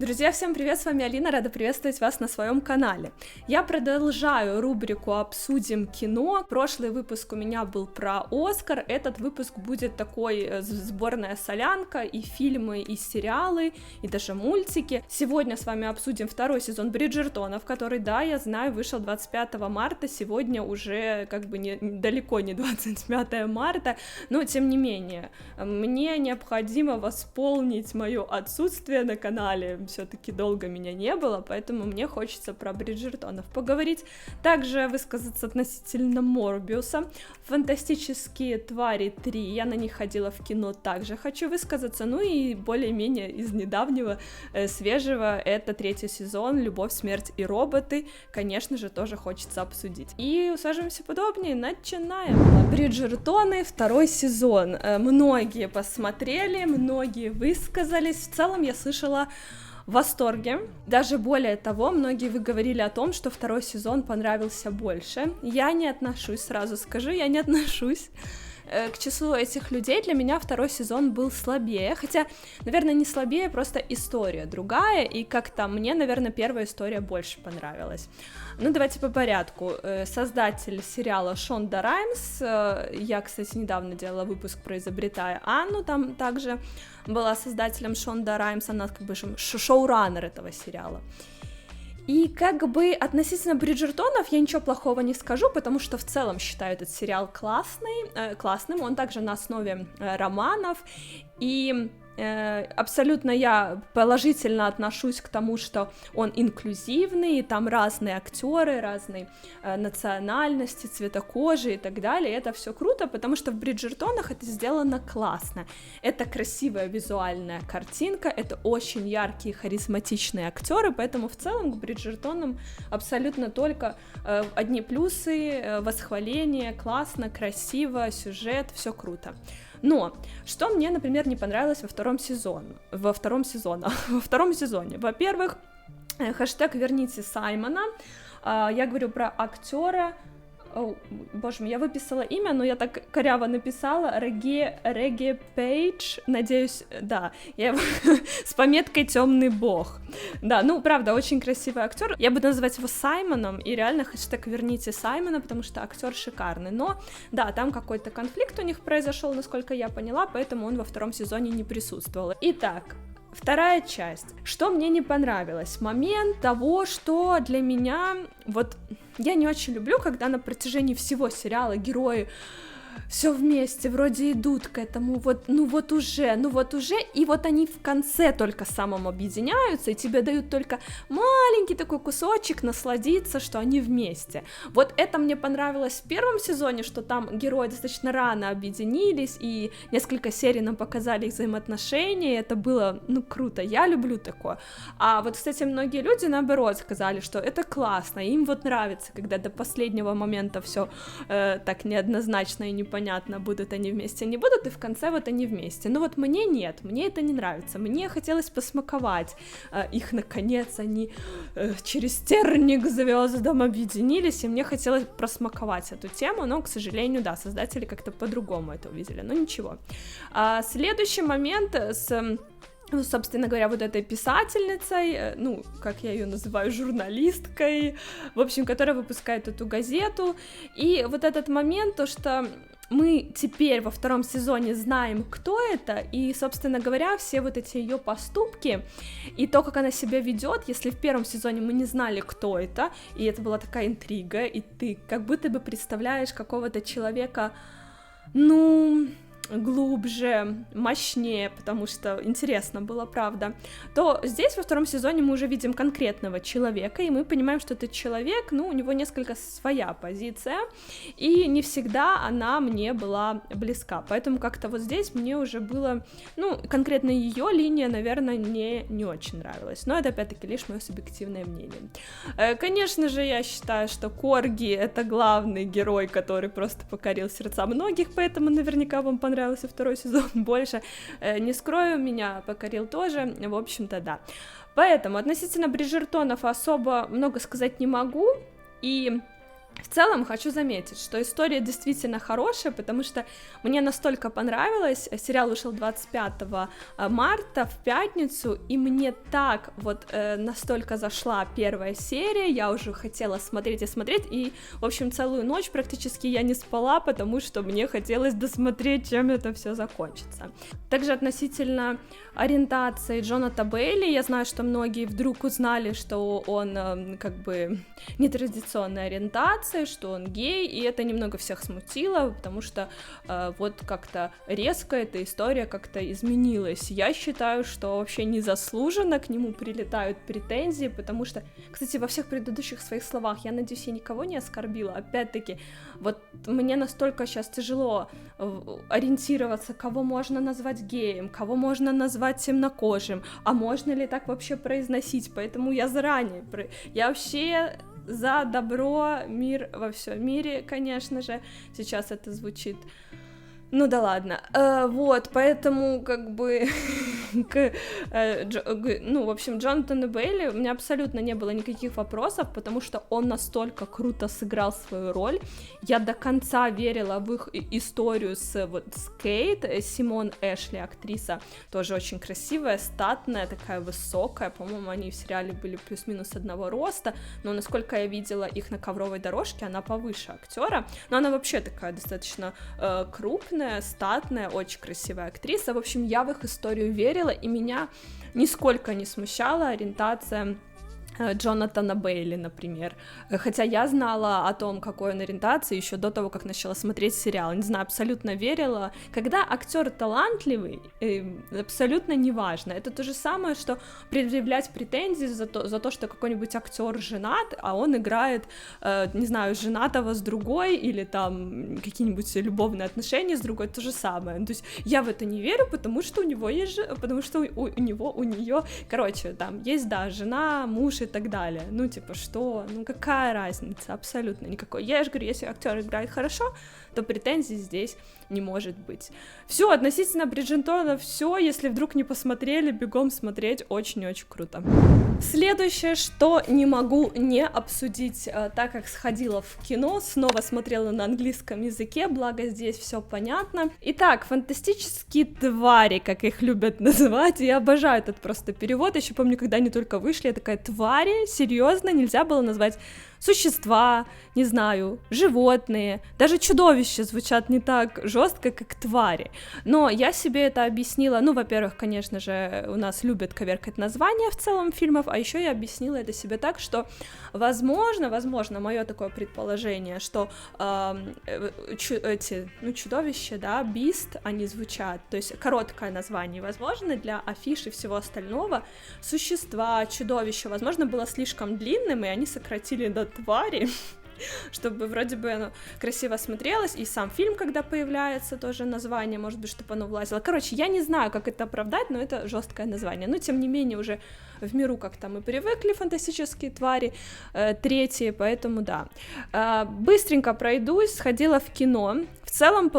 Друзья, всем привет, с вами Алина, рада приветствовать вас на своем канале. Я продолжаю рубрику «Обсудим кино». Прошлый выпуск у меня был про Оскар, этот выпуск будет такой сборная солянка, и фильмы, и сериалы, и даже мультики. Сегодня с вами обсудим второй сезон «Бриджертонов», который, да, я знаю, вышел 25 марта, сегодня уже далеко не 25 марта, но тем не менее, мне необходимо восполнить мое отсутствие на канале. Все-таки долго меня не было, поэтому мне хочется про Бриджертонов поговорить. Также высказаться относительно Морбиуса. «Фантастические твари 3», я на них ходила в кино, также хочу высказаться. Ну и более-менее из недавнего, свежего, это третий сезон «Любовь, смерть и роботы», конечно же, тоже хочется обсудить. И усаживаемся подобнее, начинаем. Бриджертоны, второй сезон. Многие посмотрели, многие высказались. В целом я слышала в восторге. Даже более того, многие вы говорили о том, что второй сезон понравился больше. Я не отношусь, сразу скажу, я не отношусь к числу этих людей. Для меня второй сезон был слабее, хотя, наверное, не слабее, просто история другая, и как-то мне, наверное, первая история больше понравилась. Ну, давайте по порядку. Создатель сериала Шонда Раймс, я, кстати, недавно делала выпуск про «Изобретая Анну», там также была создателем Шонда Раймс, она как бы шоураннер этого сериала. И относительно Бриджертонов я ничего плохого не скажу, потому что в целом считаю этот сериал классным, он также на основе романов, и абсолютно я положительно отношусь к тому, что он инклюзивный, и там разные актеры, разные национальности, цвета кожи и так далее, это все круто, потому что в Бриджертонах это сделано классно, это красивая визуальная картинка, это очень яркие, харизматичные актеры, поэтому в целом к Бриджертонам абсолютно только одни плюсы, восхваление, классно, красиво, сюжет, все круто. Но что мне, например, не понравилось во втором сезоне? Во-первых, хэштег «Верните Саймона». Я говорю про актера. Боже мой, я выписала имя, но я так коряво написала. Реге Пейдж, надеюсь, да, я его с пометкой «Темный бог». Да, ну, правда, очень красивый актер. Я буду называть его Саймоном, и реально хэштег «Верните Саймона», потому что актер шикарный. Но, да, там какой-то конфликт у них произошел, насколько я поняла, поэтому он во втором сезоне не присутствовал. Итак, вторая часть. Что мне не понравилось? Момент того, что для меня, я не очень люблю, когда на протяжении всего сериала герои все вместе вроде идут к этому, уже, и они в конце только самым объединяются, и тебе дают только маленький такой кусочек насладиться, что они вместе. Вот это мне понравилось в первом сезоне, что там герои достаточно рано объединились, и несколько серий нам показали их взаимоотношения, и это было, круто, я люблю такое. А кстати, многие люди, наоборот, сказали, что это классно, им нравится, когда до последнего момента все так неоднозначно и непонятно, будут они вместе, не будут, и в конце они вместе. Но мне нет, мне это не нравится, мне хотелось посмаковать их, наконец, они через терник звездам объединились, и мне хотелось просмаковать эту тему, но, к сожалению, да, создатели как-то по-другому это увидели, но ничего. Следующий момент собственно говоря, этой писательницей, как я ее называю, журналисткой, в общем, которая выпускает эту газету, и этот момент, то, что мы теперь во втором сезоне знаем, кто это, и, собственно говоря, все эти ее поступки, и то, как она себя ведет, если в первом сезоне мы не знали, кто это, и это была такая интрига, и ты как будто бы представляешь какого-то человека, глубже, мощнее, потому что интересно было, правда, то здесь во втором сезоне мы уже видим конкретного человека, и мы понимаем, что этот человек, у него несколько своя позиция, и не всегда она мне была близка, поэтому как-то здесь мне уже было, конкретно ее линия, наверное, не очень нравилась, но это, опять-таки, лишь мое субъективное мнение. Конечно же, я считаю, что Корги — это главный герой, который просто покорил сердца многих, поэтому наверняка вам понравился второй сезон больше, не скрою, меня покорил тоже, в общем-то, да. Поэтому относительно Бриджертонов особо много сказать не могу, и В целом хочу заметить, что история действительно хорошая, потому что мне настолько понравилось, сериал вышел 25 марта в пятницу, и мне так вот настолько зашла первая серия, я уже хотела смотреть, и, в общем, целую ночь практически я не спала, потому что мне хотелось досмотреть, чем это все закончится. Также относительно ориентации Джонатана Бейли, я знаю, что многие вдруг узнали, что он как бы нетрадиционной ориентации, что он гей, и это немного всех смутило, потому что вот как-то резко эта история как-то изменилась. Я считаю, что вообще незаслуженно к нему прилетают претензии, потому что, кстати, во всех предыдущих своих словах, я надеюсь, я никого не оскорбила, опять-таки, вот мне настолько сейчас тяжело ориентироваться, кого можно назвать геем, кого можно назвать темнокожим, а можно ли так вообще произносить, поэтому я заранее, я вообще за добро, мир во всем мире, конечно же, сейчас это звучит, ну да ладно, вот, поэтому как бы, ну, в общем, Джонатана Бейли, у меня абсолютно не было никаких вопросов, потому что он настолько круто сыграл свою роль, я до конца верила в их историю с Кейт, Симон Эшли, актриса, тоже очень красивая, статная, такая высокая, по-моему, они в сериале были плюс-минус одного роста, но насколько я видела их на ковровой дорожке, она повыше актера, но она вообще такая достаточно крупная, статная, очень красивая актриса. В общем, я в их историю верила, и меня нисколько не смущала ориентация Джонатана Бейли, например. Хотя я знала о том, какой он ориентации, еще до того, как начала смотреть сериал. Не знаю, абсолютно верила. Когда актер талантливый, абсолютно неважно. Это то же самое, что предъявлять претензии за то, что какой-нибудь актер женат, а он играет, не знаю, женатого с другой, или там какие-нибудь любовные отношения с другой, то же самое. То есть я в это не верю, потому что у него есть потому что у нее, короче, там есть, да, жена, муж и так далее. Ну, типа, что? Ну, какая разница? Абсолютно никакой. Я же говорю, если актер играет хорошо, то претензий здесь не может быть. Все, относительно Бриджертона все. Если вдруг не посмотрели, бегом смотреть. Очень-очень круто. Следующее, что не могу не обсудить, так как сходила в кино, снова смотрела на английском языке, благо здесь все понятно. Итак, фантастические твари, как их любят называть, я обожаю этот просто перевод, еще помню, когда они только вышли, я такая, твари, серьезно, нельзя было назвать существа, не знаю, животные, даже чудовища звучат не так жестко, как твари. Но я себе это объяснила, ну, во-первых, конечно же, у нас любят коверкать названия в целом фильмов, а еще я объяснила это себе так, что возможно, мое такое предположение, что чудовища, да, Beast, они звучат, то есть короткое название, возможно, для афиш и всего остального существа, чудовища, возможно, было слишком длинным, и они сократили до твари, чтобы вроде бы оно красиво смотрелось, и сам фильм, когда появляется, тоже название, может быть, чтобы оно влазило. Короче, я не знаю, как это оправдать, но это жесткое название. Но, тем не менее, уже в миру как-то мы привыкли, фантастические твари, третьи, поэтому да. Быстренько пройдусь, сходила в кино, в целом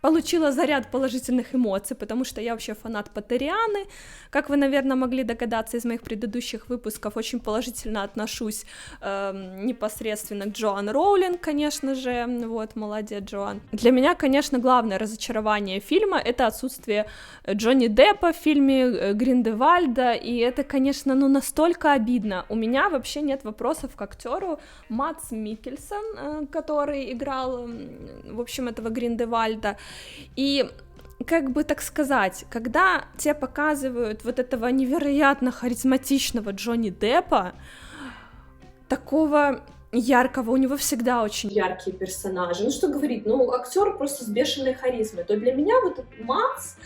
получила заряд положительных эмоций, потому что я вообще фанат Поттерианы, как вы, наверное, могли догадаться из моих предыдущих выпусков, очень положительно отношусь непосредственно к Джоан Роулинг, конечно же, вот, молодец, Джоан. Для меня, конечно, главное разочарование фильма — это отсутствие Джонни Деппа в фильме Гриндевальда, и это, конечно, ну, настолько обидно. У меня вообще нет вопросов к актеру Мадс Миккельсен, который играл, в общем, этого Гриндевальда, и как бы так сказать, когда тебе показывают вот этого невероятно харизматичного Джонни Деппа, такого яркого, у него всегда очень яркие персонажи, ну что говорить, ну актер просто с бешеной харизмой, то для меня вот этот Макс,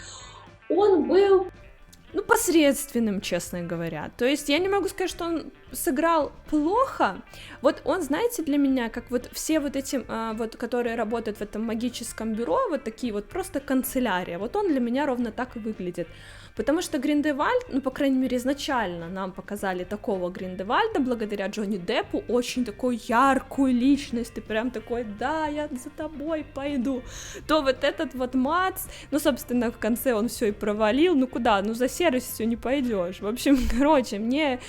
он был, ну, посредственным, честно говоря, то есть я не могу сказать, что он сыграл плохо, вот он, знаете, для меня, как вот все вот эти, вот, которые работают в этом магическом бюро, вот такие вот просто канцелярия, вот он для меня ровно так и выглядит, потому что Гриндевальд, ну, по крайней мере, изначально нам показали такого Гриндевальда, благодаря Джонни Деппу, очень такую яркую личность, и прям такой, да, я за тобой пойду, то вот этот вот Мадс, ну, собственно, в конце он все и провалил, ну, куда, ну, за серостью не пойдешь, в общем, короче, мне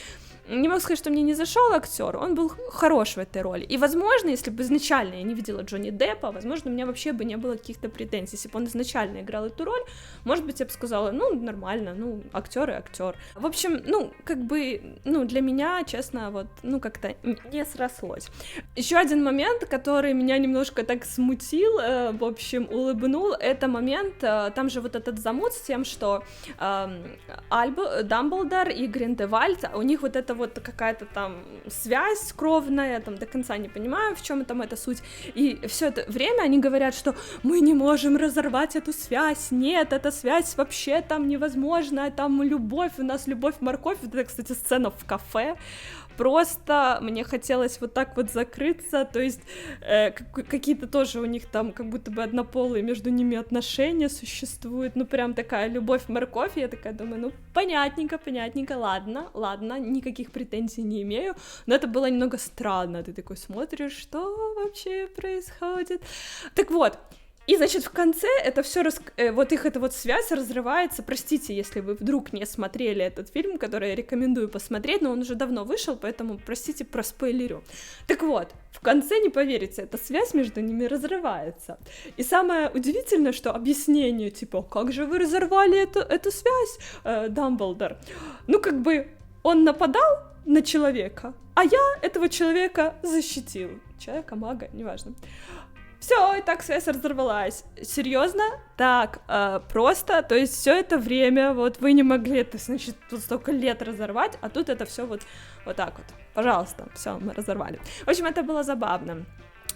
не могу сказать, что мне не зашел актер, он был хорош в этой роли. И, возможно, если бы изначально я не видела Джонни Деппа, возможно, у меня вообще бы не было каких-то претензий. Если бы он изначально играл эту роль, может быть, я бы сказала, ну, нормально, ну, актер и актер. В общем, ну, как бы, ну, для меня, честно, вот, ну, как-то не срослось. Еще один момент, который меня немножко так смутил, в общем, улыбнул, это момент, там же вот этот замут с тем, что Дамблдор и Гриндевальд, у них вот это вот какая-то там связь кровная, там до конца не понимаю, в чем там эта суть, и все это время они говорят, что мы не можем разорвать эту связь, нет, эта связь вообще там невозможна, там любовь, у нас любовь-морковь, вот это, кстати, сцена в кафе, просто мне хотелось вот так вот закрыться, то есть какие-то тоже у них там как будто бы однополые между ними отношения существуют, ну прям такая любовь-морковь, я такая думаю, ну понятненько, ладно, никаких претензий не имею, но это было немного странно, ты такой смотришь, что вообще происходит, так вот. И, значит, в конце это все, вот их эта вот связь разрывается, простите, если вы вдруг не смотрели этот фильм, который я рекомендую посмотреть, но он уже давно вышел, поэтому, простите, проспойлерю. Так вот, в конце, не поверите, эта связь между ними разрывается. И самое удивительное, что объяснение, типа, как же вы разорвали эту связь, Дамблдор? Ну, как бы, он нападал на человека, а я этого человека защитил. Человека-мага, неважно. Все, и так связь разорвалась. Серьезно? Так, просто, то есть все это время, вот вы не могли это, значит, тут столько лет разорвать, а тут это все вот так вот. Пожалуйста, все, мы разорвали. В общем, это было забавно.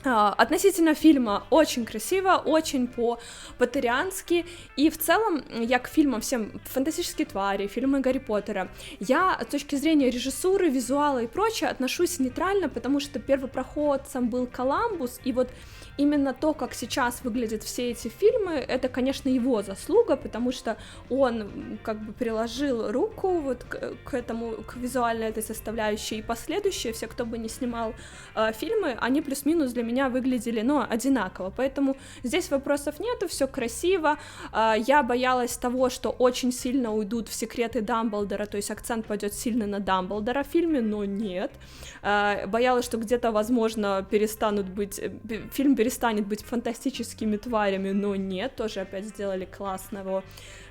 Относительно фильма очень красиво, очень по-поттериански, и в целом я к фильмам всем «Фантастические твари», фильмы Гарри Поттера, я с точки зрения режиссуры, визуала и прочее отношусь нейтрально, потому что первопроходцем был Коламбус, и вот именно то, как сейчас выглядят все эти фильмы, это, конечно, его заслуга, потому что он как бы приложил руку вот к этому, к визуальной этой составляющей, и последующие, все, кто бы не снимал фильмы, они плюс-минус для меня выглядели, ну, одинаково, поэтому здесь вопросов нету, все красиво, я боялась того, что очень сильно уйдут в секреты Дамблдора, то есть акцент пойдет сильно на Дамблдора в фильме, но нет, боялась, что где-то, возможно, фильм перестанет быть фантастическими тварями, но нет, тоже опять сделали классного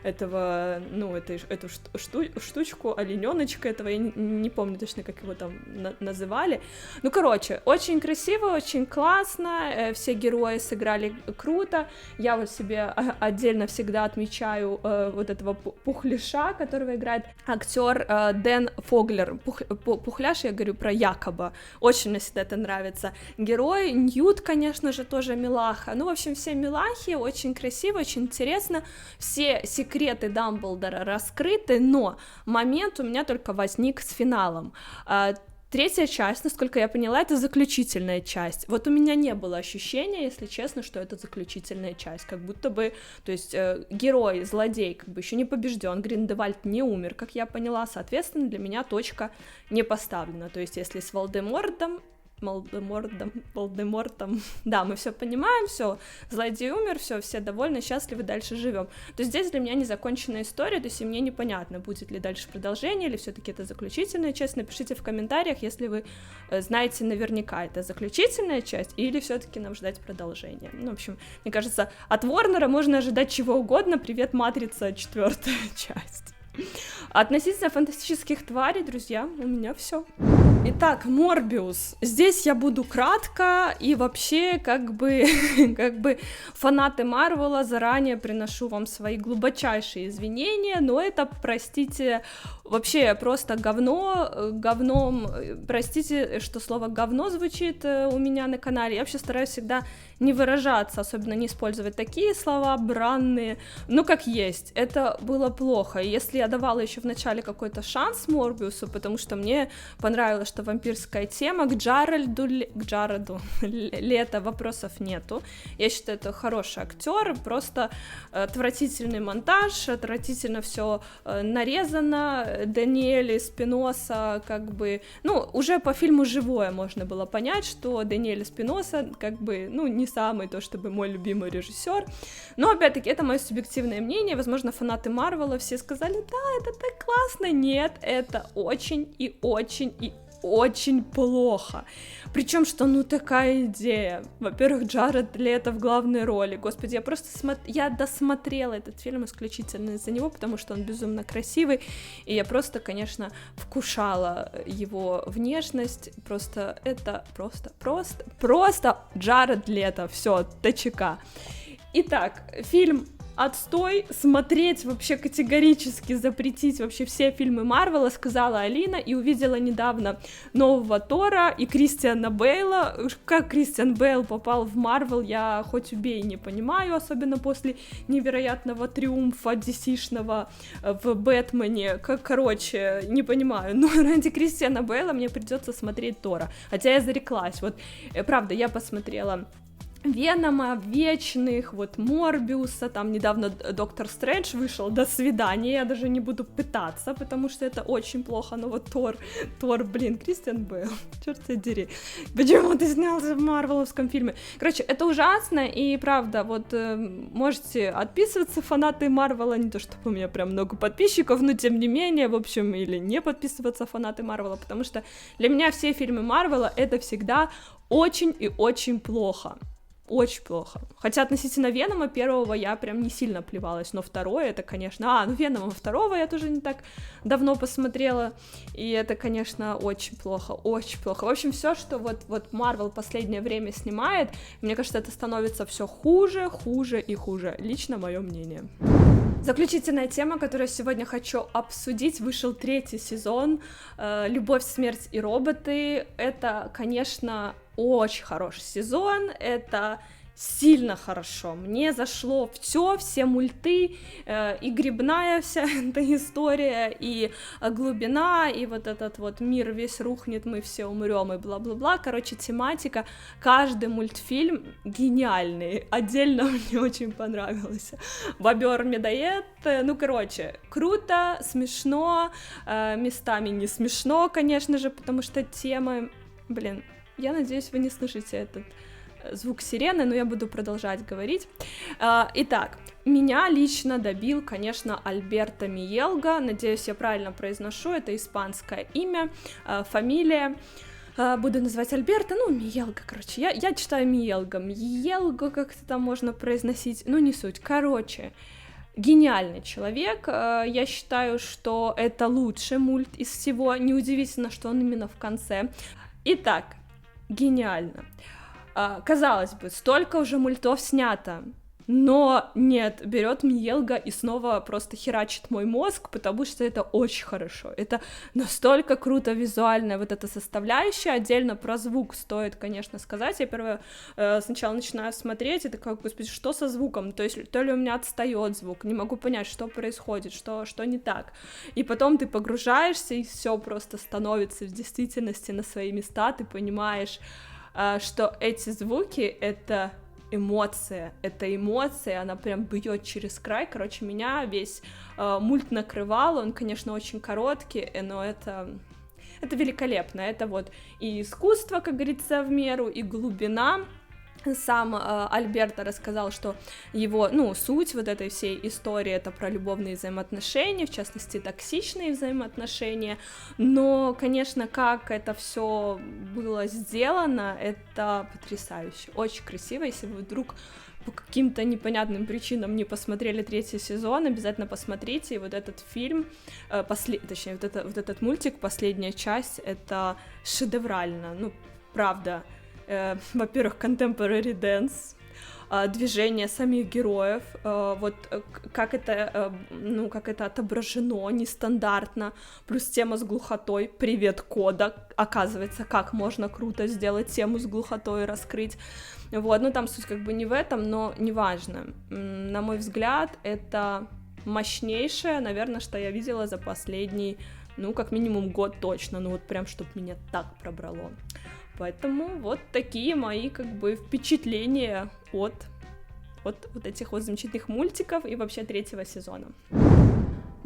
этого, ну, эту штучку, оленёночка этого, я не помню точно, как его там называли, ну, короче, очень красиво, очень классно, все герои сыграли круто, я вот себе отдельно всегда отмечаю вот этого пухляша, которого играет актер Дэн Фоглер, пухляш, я говорю про Якоба, очень мне всегда это нравится, герой, Ньют, конечно же, тоже милаха, ну, в общем, все милахи, очень красиво, очень интересно, все секреты Дамблдора раскрыты, но момент у меня только возник с финалом. Третья часть, насколько я поняла, это заключительная часть. Вот у меня не было ощущения, если честно, что это заключительная часть, как будто бы, то есть герой, злодей, как бы еще не побежден, Гриндевальд не умер, как я поняла, соответственно, для меня точка не поставлена. То есть если с Волдемортом, да, мы все понимаем, все, злодей умер, все довольны, счастливы, дальше живем. То есть здесь для меня незаконченная история, то есть и мне непонятно, будет ли дальше продолжение, или все-таки это заключительная часть. Напишите в комментариях, если вы знаете наверняка, это заключительная часть, или все-таки нам ждать продолжения. Ну, в общем, мне кажется, от Ворнера можно ожидать чего угодно. Привет, Матрица, 4-я часть. Относительно фантастических тварей, друзья, у меня все. Итак, Морбиус. Здесь я буду кратко, и вообще, как бы фанаты Марвела, заранее приношу вам свои глубочайшие извинения, но это, простите, вообще просто говном, простите, что слово говно звучит у меня на канале, я вообще стараюсь всегда не выражаться, особенно не использовать такие слова бранные, ну как есть, это было плохо, и если я давала еще в начале какой-то шанс Морбиусу, потому что мне понравилось, что вампирская тема, к Джареду Лето вопросов нету, я считаю, это хороший актер, просто отвратительный монтаж, отвратительно все нарезано, Даниэль Эспиноса, как бы, ну, уже по фильму «Живое» можно было понять, что Даниэль Эспиноса, как бы, ну, не самый то чтобы мой любимый режиссер, но опять-таки это мое субъективное мнение, возможно, фанаты Марвела все сказали, да, это так классно, нет, это очень и очень и очень плохо. Причем, что ну такая идея. Во-первых, Джаред Лето в главной роли. Господи, я просто я досмотрела этот фильм исключительно из-за него, потому что он безумно красивый, и я просто, конечно, вкушала его внешность. Просто это просто Джаред Лето. Все, ТЧК. Итак, фильм отстой, смотреть вообще категорически запретить вообще все фильмы Марвела, сказала Алина, и увидела недавно нового Тора и Кристиана Бейла. Как Кристиан Бейл попал в Марвел, я хоть убей не понимаю, особенно после невероятного триумфа DC-шного в Бэтмене. Короче, не понимаю, но ради Кристиана Бейла мне придется смотреть Тора, хотя я зареклась, вот, правда, я посмотрела Венома, Вечных, вот Морбиуса, там недавно Доктор Стрэндж вышел, до свидания, я даже не буду пытаться, потому что это очень плохо, но вот Тор, блин, Кристиан Бейл, черт тебя дери, почему ты снялся в марвеловском фильме? Короче, это ужасно, и правда, вот можете отписываться, фанаты Марвела, не то чтобы у меня прям много подписчиков, но тем не менее, в общем, или не подписываться, фанаты Марвела, потому что для меня все фильмы Марвела это всегда очень и очень плохо. Очень плохо. Хотя относительно Венома первого я прям не сильно плевалась, но второе это, конечно... Венома второго я тоже не так давно посмотрела, и это, конечно, очень плохо, очень плохо. В общем, все, что вот Марвел последнее время снимает, мне кажется, это становится все хуже, хуже и хуже. Лично мое мнение. Заключительная тема, которую я сегодня хочу обсудить, вышел 3-й сезон «Любовь, смерть и роботы». Это, конечно, очень хороший сезон, это сильно хорошо, мне зашло все мульты, и грибная вся эта история, и глубина, и вот этот вот мир весь рухнет, мы все умрем, и бла-бла-бла, короче, тематика, каждый мультфильм гениальный, отдельно мне очень понравился, бобер-медоед, ну, короче, круто, смешно, местами не смешно, конечно же, потому что тема, блин, я надеюсь, вы не слышите этот звук сирены, но я буду продолжать говорить. Итак, меня лично добил, конечно, Альберто Миелго, надеюсь, я правильно произношу, это испанское имя, фамилия, буду называть Альберто, ну, Миелго, короче, я читаю Миелго, как это там можно произносить, ну, не суть, короче, гениальный человек, я считаю, что это лучший мульт из всего, неудивительно, что он именно в конце. Итак, гениально. Казалось бы, столько уже мультов снято, но нет, берет Миелго и снова просто херачит мой мозг, потому что это очень хорошо, это настолько круто визуально, вот эта составляющая, отдельно про звук стоит, конечно, сказать, я сначала начинаю смотреть, и такая, господи, что со звуком, то есть то ли у меня отстает звук, не могу понять, что происходит, что не так, и потом ты погружаешься, и все просто становится в действительности на свои места, ты понимаешь, что эти звуки — это эмоция, она прям бьет через край, короче, меня весь мульт накрывал, он, конечно, очень короткий, но это великолепно, это вот и искусство, как говорится, в меру, и глубина. Сам Альберто рассказал, что его, суть вот этой всей истории — это про любовные взаимоотношения, в частности, токсичные взаимоотношения, но, конечно, как это все было сделано, это потрясающе, очень красиво, если вы вдруг по каким-то непонятным причинам не посмотрели 3-й сезон, обязательно посмотрите, и вот этот фильм, точнее, вот этот мультик, последняя часть, это шедеврально, правда. Во-первых, contemporary dance, движение самих героев, вот как это отображено нестандартно, плюс тема с глухотой, привет, Кода, оказывается, как можно круто сделать тему с глухотой и раскрыть, вот, там суть как бы не в этом, но неважно, на мой взгляд, это мощнейшее, наверное, что я видела за последний, как минимум год точно, вот прям, чтоб меня так пробрало. Поэтому вот такие мои, как бы, впечатления от этих вот замечательных мультиков и вообще 3-го сезона.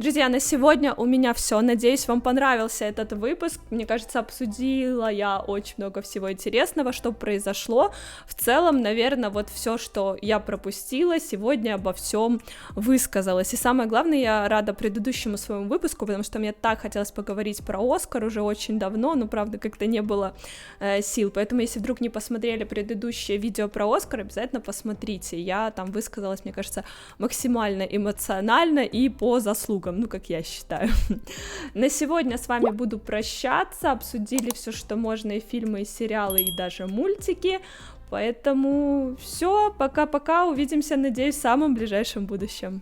Друзья, на сегодня у меня все. Надеюсь, вам понравился этот выпуск. Мне кажется, обсудила я очень много всего интересного, что произошло. В целом, наверное, вот все, что я пропустила, сегодня обо всем высказалась. И самое главное, я рада предыдущему своему выпуску, потому что мне так хотелось поговорить про Оскар уже очень давно, но, правда, как-то не было сил. Поэтому, если вдруг не посмотрели предыдущее видео про Оскар, обязательно посмотрите. Я там высказалась, мне кажется, максимально эмоционально и по заслугам, ну, как я считаю. На сегодня с вами буду прощаться, обсудили все, что можно, и фильмы, и сериалы, и даже мультики, поэтому все, пока-пока, увидимся, надеюсь, в самом ближайшем будущем.